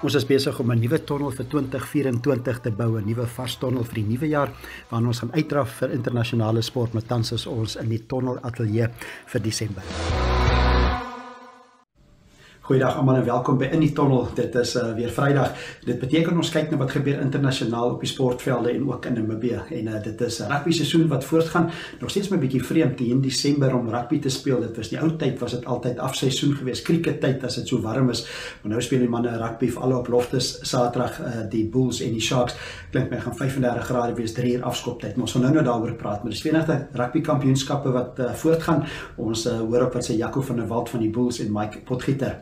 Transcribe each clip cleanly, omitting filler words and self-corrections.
Ons is besig om 'n nuwe tonnel vir 2024 te bou, 'n nuwe vars tonnel vir die nuwe jaar, waarin ons gaan uitdraf vir internasionale sport, maar tans is ons in die tonnel ateljee vir Desember. Goeiedag almal en welkom by In die Tonnel. Dit is weer Vrydag. Dit beteken ons kyk na wat gebeur internasionaal op die sportvelde en ook in Namibië. En dit is rugby seisoen wat voortgaan. Nog steeds 'n bietjie vreemd in Desember om rugby te speel. Dit was die ou tyd, was dit altyd afseisoen geweest, kriketyd as dit so warm is. Maar nou speel die manne rugby vir alle op loftes. Saterdag die Bulls en die Sharks. Klink my gaan 35 grade wees, 3 uur afskoptyd. Maar ons gaan nou daaroor praat. Maar dis 20 rugby kampioenskappe wat voortgaan. Ons hoor op wat sê Jaco van der Walt van die Bulls en Mike Potgieter.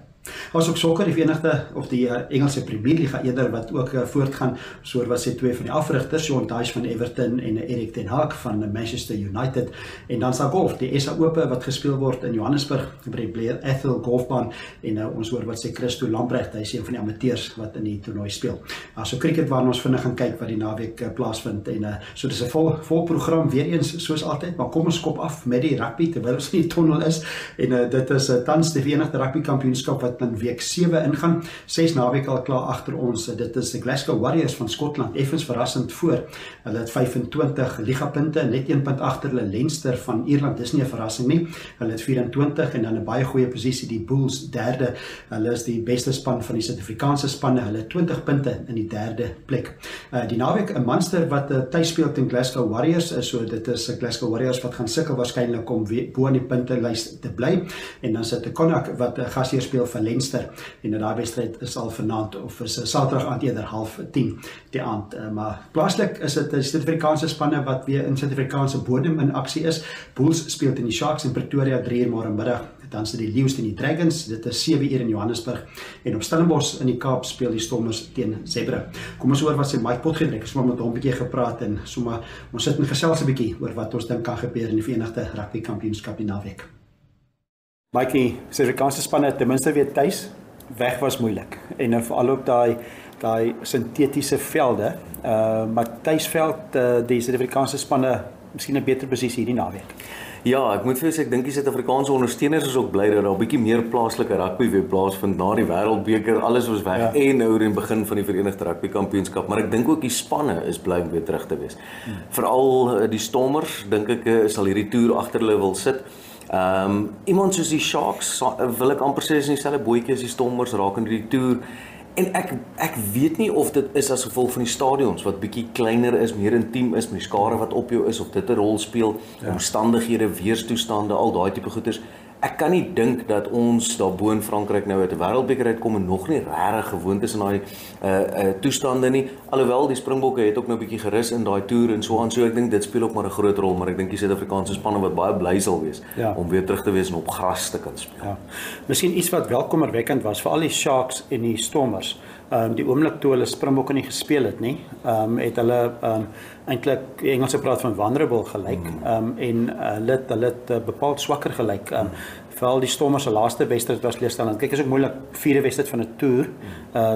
Ons ook sokker, die Verenigde of die Engelse Premier Liga eerder wat ook voortgaan, so wat sê twee van die afrigters, Sean Dyche van Everton en Erik ten Hag van Manchester United. En dan sal golf, die SA Ope wat gespeel word in Johannesburg by die Blair Ethel golfbaan en ons hoor wat sê Christo Lambrecht, hy is een van die amateurs wat in die toernooi speel. So cricket waarna ons vinnig gaan kyk wat die naweek plaasvind en so dis 'n vol program weer eens soos altyd, maar kom ons kop af met die rugby terwyl ons in die tonnel is en dit is tans die Verenigde Rugby Kampioenskap wat in week 7 ingaan. 6 naweek al klaar agter ons. Dit is die Glasgow Warriors van Skotland, effens verrassend voor. Hulle het 25 ligapunte en net 1 punt agter hulle Leinster van Ierland. Dis nie 'n verrassing nie. Hulle het 24 en dan 'n baie goeie posisie die Bulls derde. Hulle is die beste span van die Suid-Afrikaanse spanne. Hulle het 20 punte in die derde plek. Die naweek 'n Munster wat tuis speel teen Glasgow Warriors. So dit is Glasgow Warriors wat gaan sukkel waarskynlik om bo in die puntelys te bly. En dan sit 'n Connacht wat gasheer speel vir Leinster en daai wedstryd is al vanaand of is Saterdag aand eerder 9:30 die aand. Maar plaaslik is dit die Suid-Afrikaanse spanne wat weer in Suid-Afrikaanse bodem in aksie is. Bulls speel teen die Sharks in Pretoria 3 uur môre middag. Dan sit die Lions teen die Dragons. Dit is 7 uur in Johannesburg en op Stellenbosch in die Kaap speel die Stormers teen Desember. Kom ons hoor wat sê Mike Potgieter. Ek het sommer met hom 'n bietjie gepraat en sommer ons sit en gesels 'n bietjie oor wat ons dink kan gebeur in die Verenigde Rugby Kampioenskap die naweek. Mikey, Suid-Afrikaanse spanne ten minste weer tuis. Weg was moeilik en veral op daai sintetiese velde, maar tuisveld die Suid-Afrikaanse spanne miskien 'n beter posisie hierdie naweek. Ja, ek moet vir jou sê ek dink die Suid-Afrikaanse ondersteuners is ook bly dat daar 'n bietjie meer plaaslike rugby weer plaasvind na die Wêreldbeker. Alles was weg en nou in die begin van die Verenigde Rugby Kampioenskap, maar ek dink ook die spanne is bly om weer terug te wees. Veral die Stormers, dink ek sal hierdie toer agter hulle wil sit. Iemand soos die Sharks, wil ek amper sê is in dieselfde bootjie as die Stormers raak in die toer. En ek weet nie of dit is as gevolg van die stadions wat bietjie kleiner is, meer intiem is, met die skare wat op jou is, of dit 'n rol speel, omstandighede, weerstoestande, al daai tipe goeders. Ek kan nie dink dat ons daarbo in Frankryk nou uit 'n Wêreldbeker uitkom en nog nie regtig gewoond is in daai toestande nie. Alhoewel die Springbokke het ook nou 'n bietjie gerus in daai toer en so aan. So ek dink dit speel ook maar 'n groot rol, maar ek dink die Suid-Afrikaanse spanne wat baie bly sal wees om weer terug te wees en op gras te kan speel. Ja. Miskien iets wat welkommerwekkend was vir al die Sharks en die Stormers. Die oomblik toe hulle Springbokke nie gespeel het nie, het hulle eintlik die Engelse praat van vulnerable gelyk en hulle het bepaald swakker gelyk. Veral die Stormers se laaste wedstryd was leerstellend. Kyk, is ook moeilik, 4de wedstryd van 'n toer,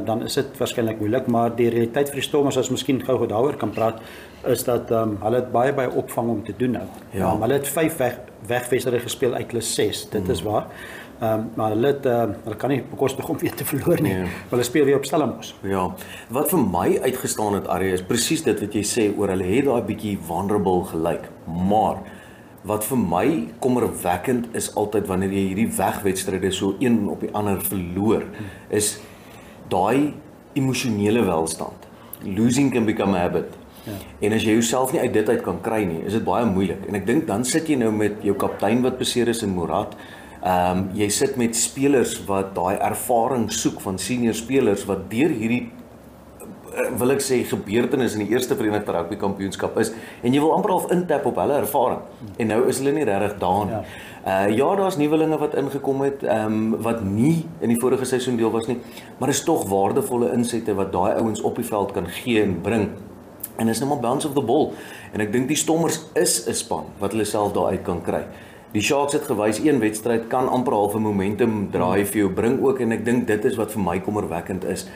dan is dit waarskynlik moeilik, maar die realiteit vir die Stormers, as miskien gou daaroor kan praat, is dat hulle het baie opvang om te doen nou. Hulle het 5 wegwedstryde gespeel uit hulle 6, dit is waar. Maar hulle kan nie bekostig om weer te verloor nie. Hulle speel weer op Stellenbosch. Ja, wat vir my uitgestaan het, Arie, is presies dit wat jy sê oor hulle het daai bietjie vulnerable gelyk. Maar wat vir my kommerwekkend is altyd wanneer jy hierdie wegwedstryde so een op die ander verloor, is daai emosionele welstand. Losing can become a habit. En as jy jouself nie uit dit uit kan kry nie, is dit baie moeilik. En ek dink dan sit jy nou met jou kaptein wat beseer is in Morat. Jy sit met spelers wat daai ervaring soek van senior spelers wat deur hierdie wil ek sê gebeurtenis in die eerste Verenigde Rugby Kampioenskap is en jy wil amper half intap op hulle ervaring en nou is hulle nie regtig daar nie. Ja, daar's nuwelinge wat ingekom het wat nie in die vorige seisoen deel was nie, maar is tog waardevolle insette wat daai ouens op die veld kan gee en bring. En is nou maar bounce of the ball. En ek dink die Stormers is 'n span wat hulle self daar uit kan kry. Die Sharks het gewys een wedstryd kan amper half 'n momentum draai vir jou bring ook en ek dink dit is wat vir my kommerwekkend is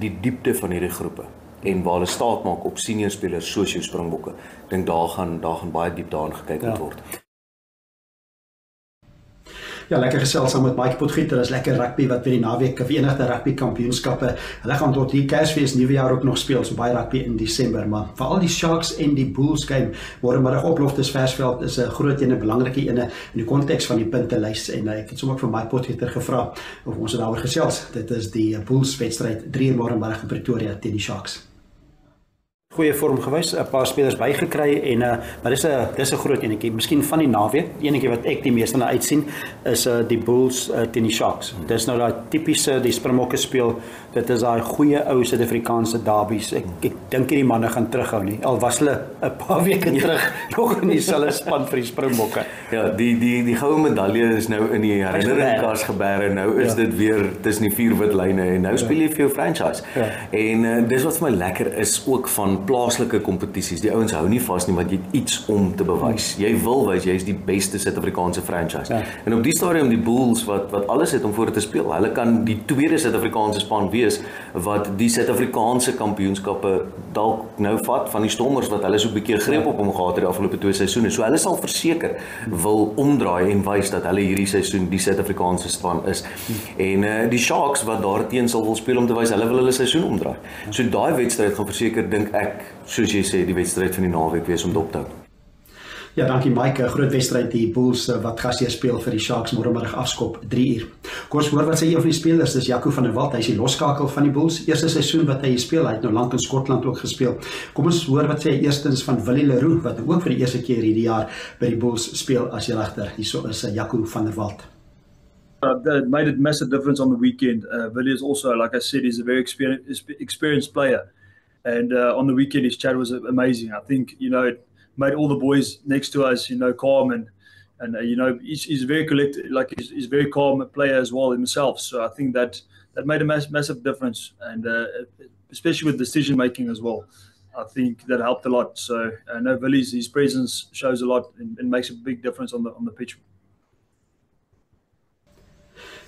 die diepte van hierdie groepe en waar hulle staat maak op senior spelers soos jou Springbokke. Ek dink daar gaan baie diep daarin gekyk word. Ja, lekker gesels saam met Mike Potgieter. Is lekker rugby wat vir die naweek Verenigde Rugby Kampioenskappe. Hulle gaan tot hier Kersfees Nuwejaar ook nog speel, so baie rugby in Desember, maar veral die Sharks en die Bulls game môre op Loftus Versveld is 'n groot en 'n belangrike ene in die konteks van die puntelys en ek het sommer vir Mike Potgieter gevra of ons daaroor gesels. Dit is die Bulls wedstryd 3 môre in Pretoria teen die Sharks. Goeie vorm gewys, 'n paar spelers bygekry en maar dis 'n groot enetjie. Miskien van die naweek, die enetjie wat ek die meeste na uitsien is die Bulls teen die Sharks. Dis nou daai tipiese die Springbokke speel. Dit is daai goeie ou Suid-Afrikaanse derbies. Ek dink die manne gaan terughou nie. Al was hulle 'n paar weke terug nog in dieselfde span vir die Springbokke. Ja, die goue medalje is nou in die herinneringskas gebeere. Nou is dit weer tussen die 4 wit lyne en nou speel jy vir jou franchise. Ja. En dis wat vir my lekker is ook van plaaslike kompetisies. Die ouens hou nie vas nie, want jy het iets om te bewys. Jy wil wys jy is die beste Suid-Afrikaanse franchise. Ja. En op die stadium die Bulls wat alles het om voor te speel. Hulle kan die tweede Suid-Afrikaanse span wees wat die Suid-Afrikaanse kampioenskappe dalk nou vat van die Stormers wat hulle so 'n bietjie greep op hom gehad het die afgelope 2 seisoene. So hulle sal verseker wil omdraai en wys dat hulle hierdie seisoen die Suid-Afrikaanse span is. En die Sharks wat daarteen sal wil speel om te wys hulle wil hulle seisoen omdraai. So daai wedstryd gaan verseker dink ek soos jy sê, die wedstryd van die naweek wees om dop te hou. Ja, dankie Mike. 'n Groot wedstryd die Bulls wat gasheer speel vir die Sharks môremiddag afskop 3 uur. Kom ons hoor wat sê een van die spelers, dis Jaco van der Walt. Hy is die losskakel van die Bulls. Eerste seisoen wat hy speel, hy het nou lank in Skotland ook gespeel. Kom ons hoor wat sê hy eerstens van Willie Leroux wat ook vir die eerste keer hierdie jaar by die Bulls speel as regter. Hierso is Jaco van der Walt. That made a massive difference on the weekend. Willie is also, like I said, he's a very experienced player. And on the weekend, his chat was amazing. I think, it made all the boys next to us, calm and he's very collected, like he's a very calm player as well himself. So I think that made a massive difference, and especially with decision making as well. I think that helped a lot. So I know his presence shows a lot and makes a big difference on the pitch.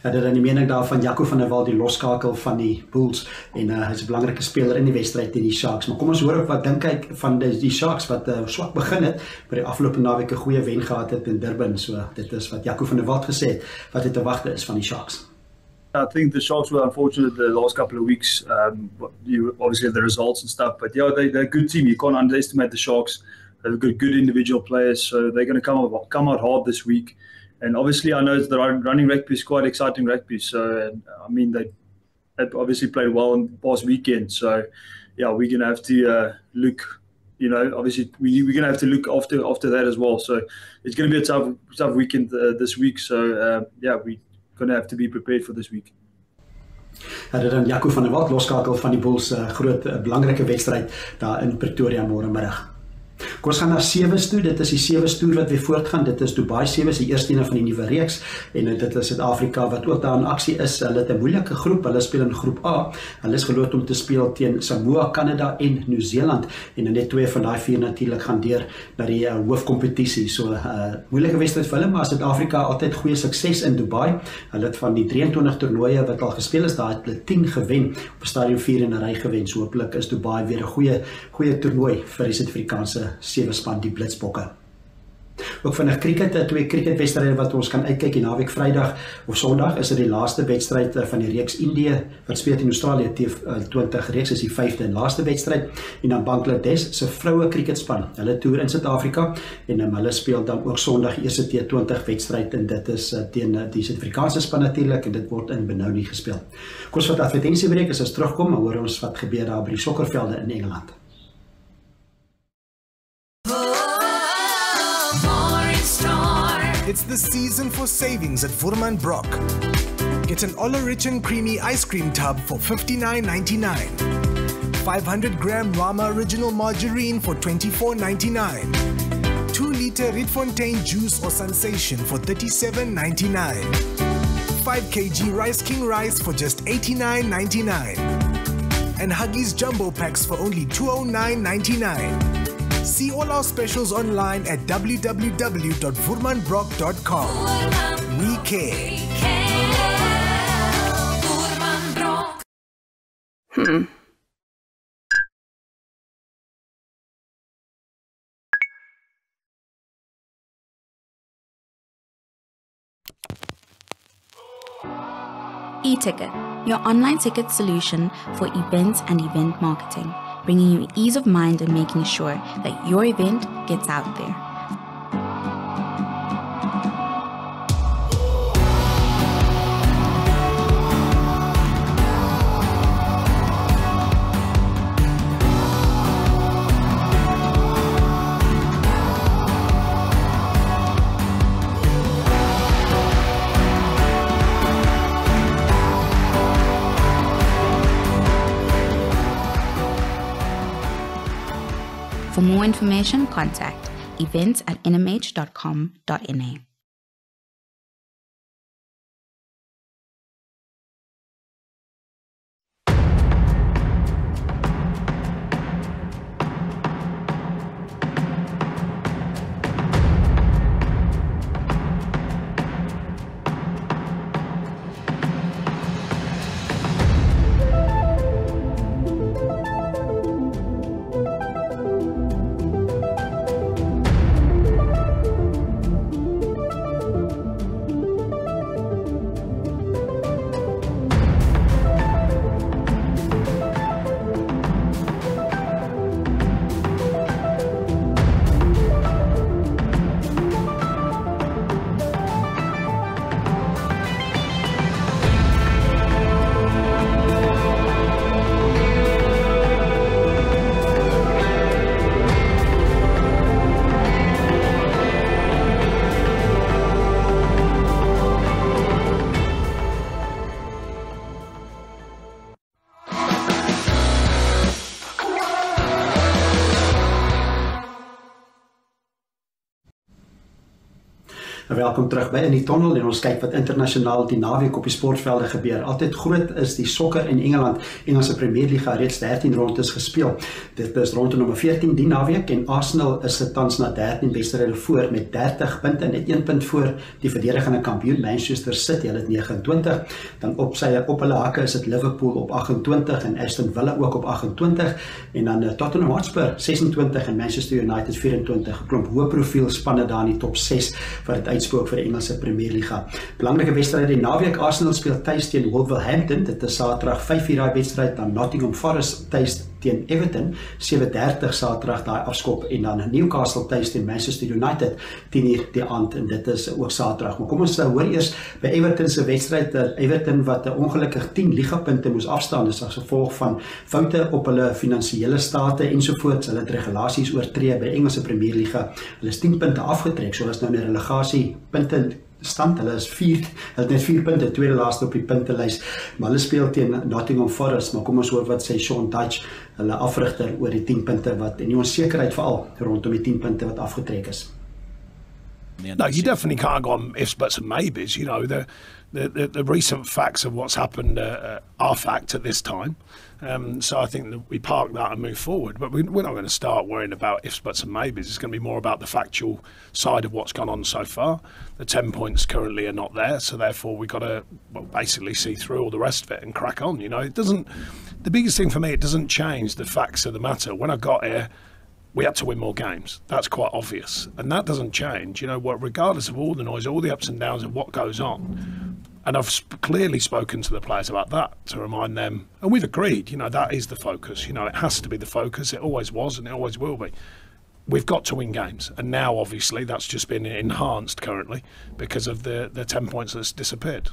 Ja, dit is die mening daar van Jaco van der Walt, die losskakel van die Bulls en hy is 'n belangrike speler in die wedstryd teen die Sharks. Maar kom ons hoor ook wat dink hy van die Sharks wat swak begin het, maar die afgelope naweek 'n goeie wen gehad het in Durban. So dit is wat Jaco van der Walt gesê het wat dit te wagte is van die Sharks. I think the Sharks were unfortunate the last couple of weeks. You obviously have the results and stuff, but yeah, they're a good team. You can't underestimate the Sharks. They've got good individual players, so they're going to come out hard this week. And obviously, I know the running rugby is quite exciting rugby. So, they obviously played well in the past weekend. So, yeah, we're going to have to look, obviously, we're going to have to look after that as well. So, it's going to be a tough weekend this week. So, we're going to have to be prepared for this week. Dit dan Jaco van der Walt, losskakel van die Bulls, groot belangrike wedstryd daar in Pretoria môremiddag. Kom ons gaan na Sewes toe. Dit is die Sewes toer wat weer voortgaan. Dit is Dubai Sewes, die eerste een van die nuwe reeks en dit is Suid-Afrika wat ook daar in aksie is. Hulle het 'n moeilike groep. Hulle speel in groep A. Hulle is geloot om te speel teen Samoa, Kanada en Nieu-Seeland en net 2 van daai 4 natuurlik gaan deur na die hoofkompetisie. So moeilike wedstryd vir hulle, maar Suid-Afrika altyd goeie sukses in Dubai. Hulle het van die 23 toernooie wat al gespeel is, daar het hulle 10 gewen, op stadium 4 in 'n ry gewen. So hopelik is Dubai weer 'n goeie toernooi vir die Suid-Afrikaanse 7 span die Blitsbokke. Ook vinnig cricket, 2 cricketwedstryde wat ons kan uitkyk die naweek Vrydag of Sondag is dit die laaste wedstryd van die reeks Indië wat speel teen Australië T20 reeks is die 5de en laaste wedstryd en dan Bangladesh se vroue cricketspan. Hulle toer in Suid-Afrika en hulle speel dan ook Sondag die eerste T20 wedstryd en dit is teen die Suid-Afrikaanse span natuurlik en dit word in Benoni gespeel. Kom ons wat advertensiebreek as ons terugkom en hoor ons wat gebeur daar by die sokkervelde in Engeland. It's the season for savings at Vurman Brock. Get an Ola-rich and creamy ice cream tub for $59.99. 500-gram Rama Original Margarine for $24.99. 2-liter Rietfontein Juice or Sensation for $37.99. 5 kg Rice King Rice for just $89.99. And Huggies Jumbo Packs for only $209.99. See all our specials online at www.vurmanbrock.com. We care. eTicket, your online ticket solution for events and event marketing, bringing you ease of mind and making sure that your event gets out there. For more information, contact events@nmh.com.na. Welkom terug by In die Tonnel en ons kyk wat internasionaal die naweek op die sportvelde gebeur. Altyd groot is die sokker in Engeland. Engelse Premierliga reeds 13 rondes gespeel. Dit is ronde nommer 14 die naweek en Arsenal is tans na 13 wedstryde voor met 30 punte en net 1 punt voor die verdedigende kampioen Manchester City. Hulle het 29. Dan op hulle hakke is dit Liverpool op 28 en Aston Villa ook op 28 en dan Tottenham Hotspur 26 en Manchester United 24. 'n Klomp hoë profiel spanne daar in die top 6 wat dit uitspook vir die Engelse Premierliga. Belangrike wedstryde die naweek. Arsenal speel tuis teen Wolverhampton. Dit is Saterdag 5:00 daai wedstryd, dan Nottingham Forest tuis teen Everton 7:30 Saterdag daai afskop en dan Newcastle tuis teen Manchester United 10:00 die aand en dit is ook Saterdag. Maar kom ons hoor eers by Everton se wedstryd. Everton wat ongelukkig 10 ligapunte moes afstaan is as gevolg van foute op hulle finansiële state ensovoorts. Hulle het regulasies oortree by Engelse Premierliga. Hulle is 10 punte afgetrek, so is nou 'n relegasie punte stand. Hulle het net 4 punte, tweede laaste op die puntelys, maar hulle speel teen Nottingham Forest. Maar kom ons hoor wat sê Sean Dyche, hulle afrigter, oor die 10 punte wat en die onsekerheid veral rondom die 10 punte wat afgetrek is. No, you definitely can't go on ifs, buts and maybes. You know, the recent facts of what's happened are fact at this time. So I think that we park that and move forward. But we're not going to start worrying about ifs, buts and maybes. It's going to be more about the factual side of what's gone on so far. The 10 points currently are not there, so therefore we've got to basically see through all the rest of it and crack on. You know, it doesn't. The biggest thing for me, it doesn't change the facts of the matter. When I got here, we had to win more games. That's quite obvious. And that doesn't change, you know, regardless of all the noise, all the ups and downs of what goes on. And I've clearly spoken to the players about that to remind them, and we've agreed, you know, that is the focus. You know, it has to be the focus. It always was and it always will be. We've got to win games. And now, obviously, that's just been enhanced currently because of the 10 points that's disappeared.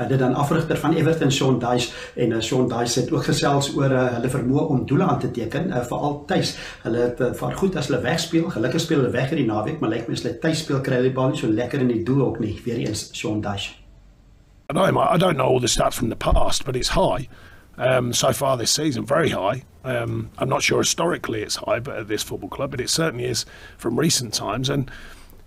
Dit dan afrigter van Everton, Sean Dyche, en Sean Dyche het ook gesels oor hulle vermoë om doele aan te teken, veral tuis. Hulle het vaar goed as hulle wegspeel, gelukkig speel hulle weg hierdie naweek, maar lyk my as hulle tuis speel kry hulle die bal nie so lekker in die doel ook nie. Weer eens Sean Dyche. I don't know all the stats from the past, but it's high. So far this season, very high. I'm not sure historically it's high, but at this football club, but it certainly is from recent times. And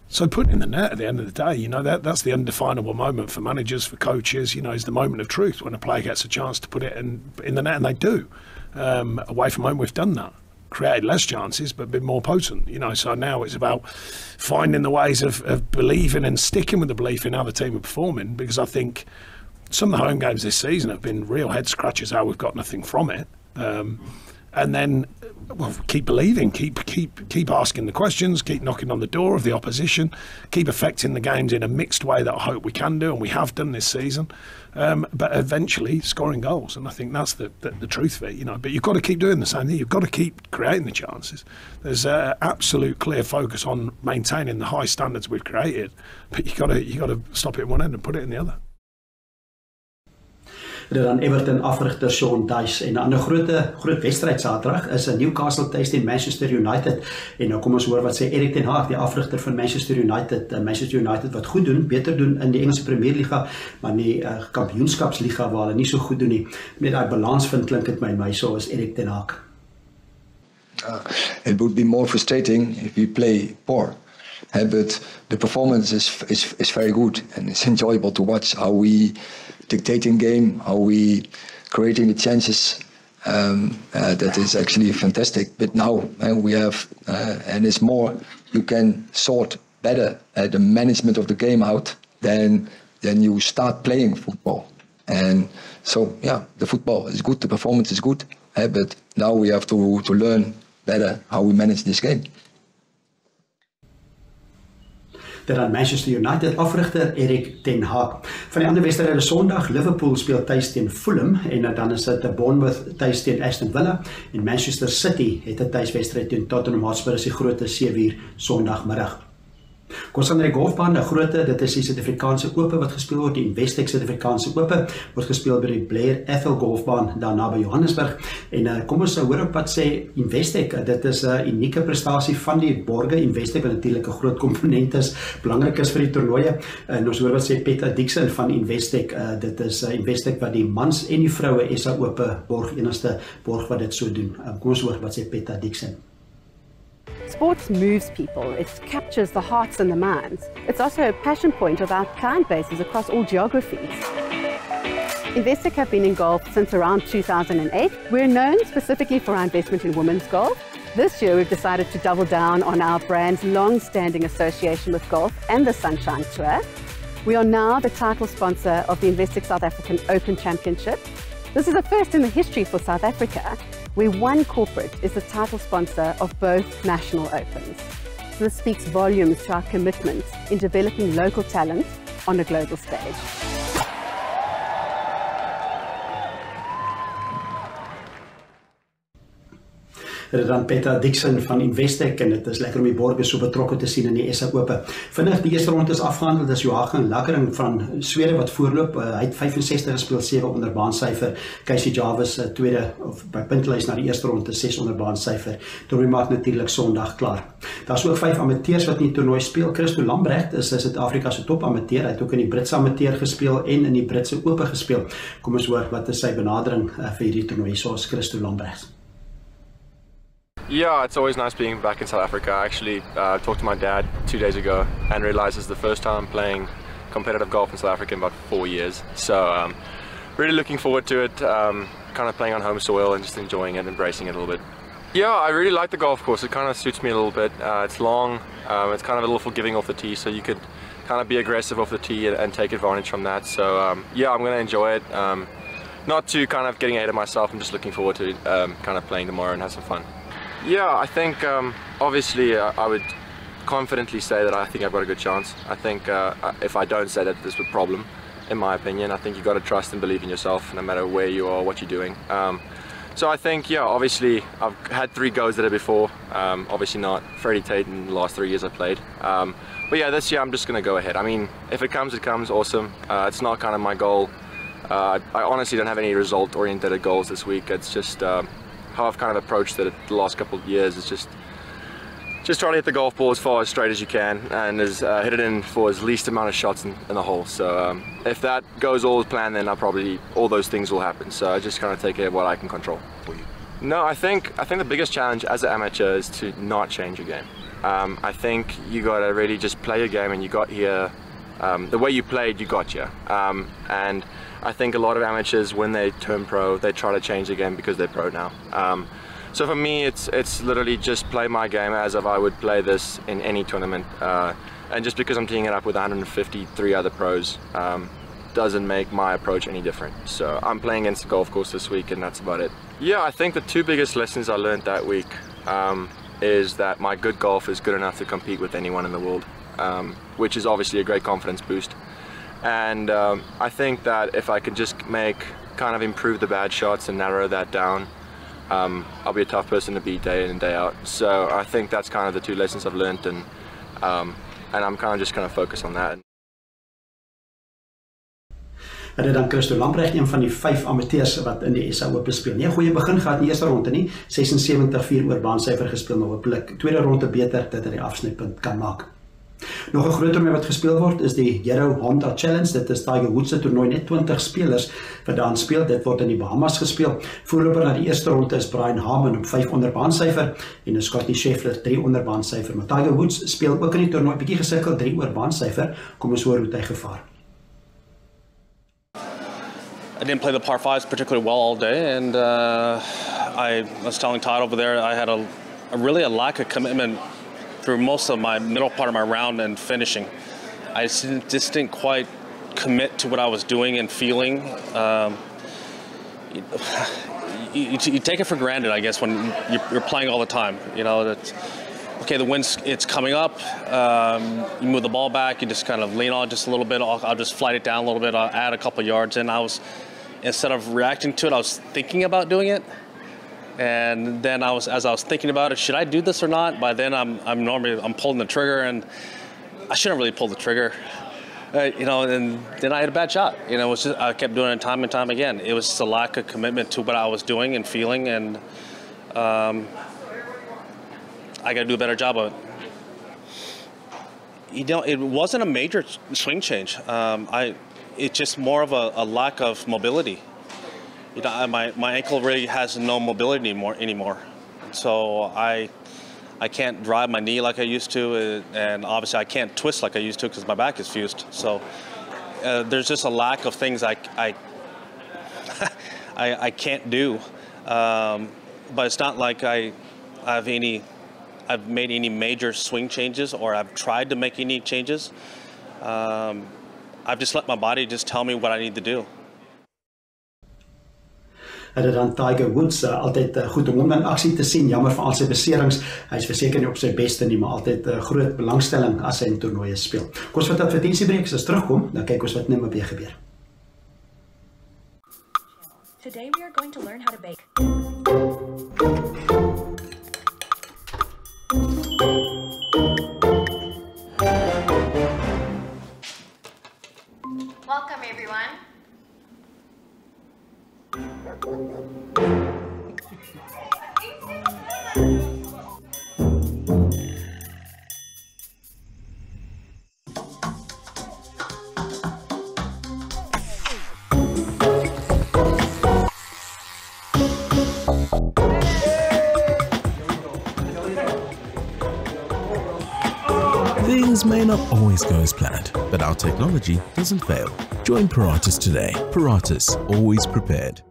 so putting in the net at the end of the day, you know, that's the undefinable moment for managers, for coaches, you know, is the moment of truth when a player gets a chance to put it in the net, and they do. Away from home, we've done that. Created less chances, but been more potent, you know, so now it's about finding the ways of believing and sticking with the belief in how the team are performing, because I think some of the home games this season have been real head scratchers how we've got nothing from it. and then well, keep believing, keep asking the questions, keep knocking on the door of the opposition, keep affecting the games in a mixed way that I hope we can do, and we have done this season. But eventually scoring goals, and I think that's the truth of it, you know. But you've got to keep doing the same thing. You've got to keep creating the chances. There's an absolute clear focus on maintaining the high standards we've created, but you got to stop it in one end and put it in the other. Dit dan Everton afrigter Sean Dyche en 'n ander groot wedstryd Saterdag is 'n Newcastle tuis teen Manchester United en nou kom ons hoor wat sê Erik ten Hag, die afrigter van Manchester United. Manchester United wat goed doen, beter doen in die Engelse Premierliga, maar in die Kampioenskapsliga waar hulle nie so goed doen nie. Met daai balans vind klink dit my so is Erik ten Hag. It would be more frustrating if we play poor. But the performance is very good and it's enjoyable to watch how we dictating game, how we creating the chances. That is actually fantastic. But now we have, and it's more, you can sort better the management of the game out than you start playing football. And so, yeah, the football is good, the performance is good, but now we have to learn better how we manage this game. Dit aan Manchester United afrigter Erik ten Hag. Van die ander wedstryde Sondag, Liverpool speel tuis teen Fulham en dan is dit Bournemouth tuis teen Aston Villa en Manchester City het 'n tuiswedstryd teen Tottenham Hotspur is die groot 7:00 Sondagmiddag. Kom ons aan die golfbaan, dit is die Suid-Afrikaanse Ope wat gespeel word, die Investec Suid-Afrikaanse Ope word gespeel by die Blair Ethel golfbaan daar naby Johannesburg en kom ons hoor op wat sê Investec, dit is 'n unieke prestasie van die borge. Investec wat natuurlik 'n groot komponent is, belangrik is vir die toernooie en ons hoor wat sê Peta Dixon van Investec, dit is Investec wat die mans en die vroue SA Ope borg, enigste borg wat dit so doen. Kom ons hoor wat sê Peta Dixon. Sports moves people, it captures the hearts and the minds. It's also a passion point of our client bases across all geographies. Investec have been in golf since around 2008. We're known specifically for our investment in women's golf. This year we've decided to double down on our brand's long-standing association with golf and the Sunshine Tour. We are now the title sponsor of the Investec South African Open Championship. This is a first in the history for South Africa, where one corporate is the title sponsor of both national opens. This speaks volumes to our commitment in developing local talent on a global stage. Dit is dan Peta Dixon van Investec en dit is lekker om die borge so betrokke te sien in die SA Ope. Vinnig die eerste ronde is afgehandel, dis Joachim Lakkering van Swede wat voorloop. Hy het 65 gespeel, 7 onder baansyfer. Casey Jarvis tweede of by puntlys na die eerste ronde 6 onder baansyfer. Toernooi maak natuurlik Sondag klaar. Daar's ook 5 amateurs wat in die toernooi speel. Christo Lambrecht is Suid-Afrika se top amateur. Hy het ook in die Britse amateur gespeel en in die Britse Ope gespeel. Kom ons hoor wat is sy benadering vir hierdie toernooi. So is Christo Lambrecht. Yeah, it's always nice being back in South Africa. I actually talked to my dad 2 days ago and realized it's the first time playing competitive golf in South Africa in about 4 years. So really looking forward to it, kind of playing on home soil and just enjoying it, embracing it a little bit. Yeah, I really like the golf course. It kind of suits me a little bit. It's long, it's kind of a little forgiving off the tee, so you could kind of be aggressive off the tee and take advantage from that. So yeah, I'm going to enjoy it. Not too kind of getting ahead of myself. I'm just looking forward to kind of playing tomorrow and have some fun. Yeah, I think obviously I would confidently say that I think I've got a good chance. I think if I don't say that, there's a problem, in my opinion. I think you've got to trust and believe in yourself, no matter where you are, what you're doing. So I think, yeah, obviously I've had 3 goes at it before. Obviously not Freddie Tate in the last 3 years I played. But yeah, this year I'm just going to go ahead. I mean, if it comes, awesome. It's not kind of my goal. I honestly don't have any result-oriented goals this week. It's just how I've kind of approached it the last couple of years. It's just try to hit the golf ball as far as straight as you can and hit it in for as least amount of shots in the hole. So if that goes all as planned, then all those things will happen. So I just kind of take care of what I can control. No, I think the biggest challenge as an amateur is to not change your game. I think you got to really just play your game, and you got here the way you played, you got here. And I think a lot of amateurs, when they turn pro, they try to change the game because they're pro now. So for me, it's literally just play my game as if I would play this in any tournament. And just because I'm teeing it up with 153 other pros, doesn't make my approach any different. So I'm playing against the golf course this week, and that's about it. Yeah, I think the two biggest lessons I learned that week is that my good golf is good enough to compete with anyone in the world, which is obviously a great confidence boost. And I think that if I could just kind of improve the bad shots and narrow that down, I'll be a tough person to beat day in and day out. So I think that's kind of the two lessons I've learned, and I'm kind of just going to focus on that. En dit dan Christo Lamprecht, een van die 5 amateurs wat in die SA Open speel. Nie 'n goeie begin gehad in die eerste ronde nie. 76-4 oor baansyfer gespeel, maar hopelik tweede ronde beter dat hy die afsnypunt kan maak. Nog 'n groot toernooi wat gespeel word is die Hero Honda Challenge. Dit is Tiger Woods se toernooi, net 20 spelers wat daarin speel. Dit word in die Bahamas gespeel. Voorloper na die eerste ronde is Brian Harman op 5 onder baansyfer en Scottie Scheffler 3 onder baansyfer. Maar Tiger Woods speel ook in die toernooi, bietjie gesukkel 3 oor baansyfer. Kom ons hoor hoe hy gevaar. I didn't play the par 5s particularly well all day, and I was telling Todd over there I had a lack of commitment through most of my middle part of my round and finishing. I just didn't quite commit to what I was doing and feeling. You take it for granted, I guess, when you're playing all the time. You know, that okay, the wind's it's coming up. You move the ball back. You just kind of lean on it just a little bit. I'll just flight it down a little bit. I'll add a couple yards, and instead of reacting to it, I was thinking about doing it. And then as I was thinking about it, should I do this or not? By then I'm pulling the trigger, and I shouldn't really pull the trigger. You know, and then I had a bad shot. You know, it was just, I kept doing it time and time again. It was just a lack of commitment to what I was doing and feeling, and I got to do a better job of it. You know, it wasn't a major swing change. It's just more of a lack of mobility. You know, my ankle really has no mobility anymore. So I can't drive my knee like I used to, and obviously I can't twist like I used to because my back is fused. So there's just a lack of things I can't do. But it's not like I've made any major swing changes, or I've tried to make any changes. I've just let my body just tell me what I need to do. En dan Tiger Woods, altyd goed om hom in aksie te sien, jammer vir al sy beserings. Hy is verseker nie op sy beste nie, maar altyd groot belangstelling as hy in toernooie speel. Kom ons vat advertensiebreek, as terugkom, dan kyk ons wat net weer gebeur. Today we are going to learn how to bake. Welcome everyone. Things may not always go as planned, but our technology doesn't fail. Join Paratus today. Paratus, always prepared.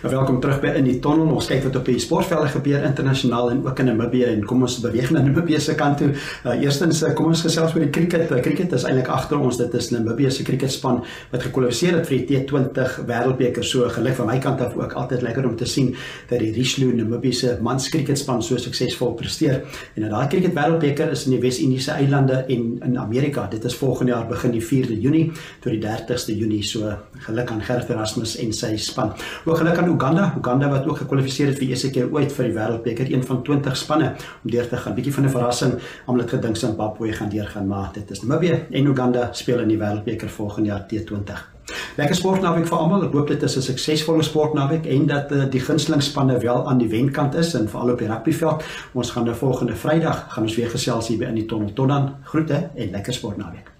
Welkom terug by In die Tonnel. Ons kyk wat op die sportvelde gebeur internasionaal en ook in Namibië, en kom ons beweeg na Namibië se kant toe. Eerstens kom ons gesels oor die cricket. Cricket is eintlik agter ons. Dit is Namibië se cricketspan wat gekwalifiseer het vir die T20 wêreldbeker. So geluk van my kant af ook altyd lekker om te sien dat die Richelieu Namibië se mans cricketspan so suksesvol presteer. En daai cricket wêreldbeker is in die Wes-Indiese eilande en in Amerika. Dit is volgende jaar begin die 4de Junie tot die 30ste Junie. So geluk aan Gert Erasmus en sy span. Ook geluk aan Uganda wat ook gekwalifiseer het vir eerste keer ooit vir die wêreldbeker, een van 20 spanne om deur te gaan. Bietjie van 'n verrassing, almal het gedink Zimbabwe gaan deurgaan, maar dit is Namibië en Uganda speel in die wêreldbeker volgende jaar T20. Lekker sportnaweek vir almal. Ek hoop dit is 'n suksesvolle sportnaweek en dat die gunstelingsspanne wel aan die wenkant is en veral op die rugbyveld. Ons gaan volgende Vrydag gaan ons weer gesels hier by In die Tonnel. Tot dan, groete en lekker sportnaweek.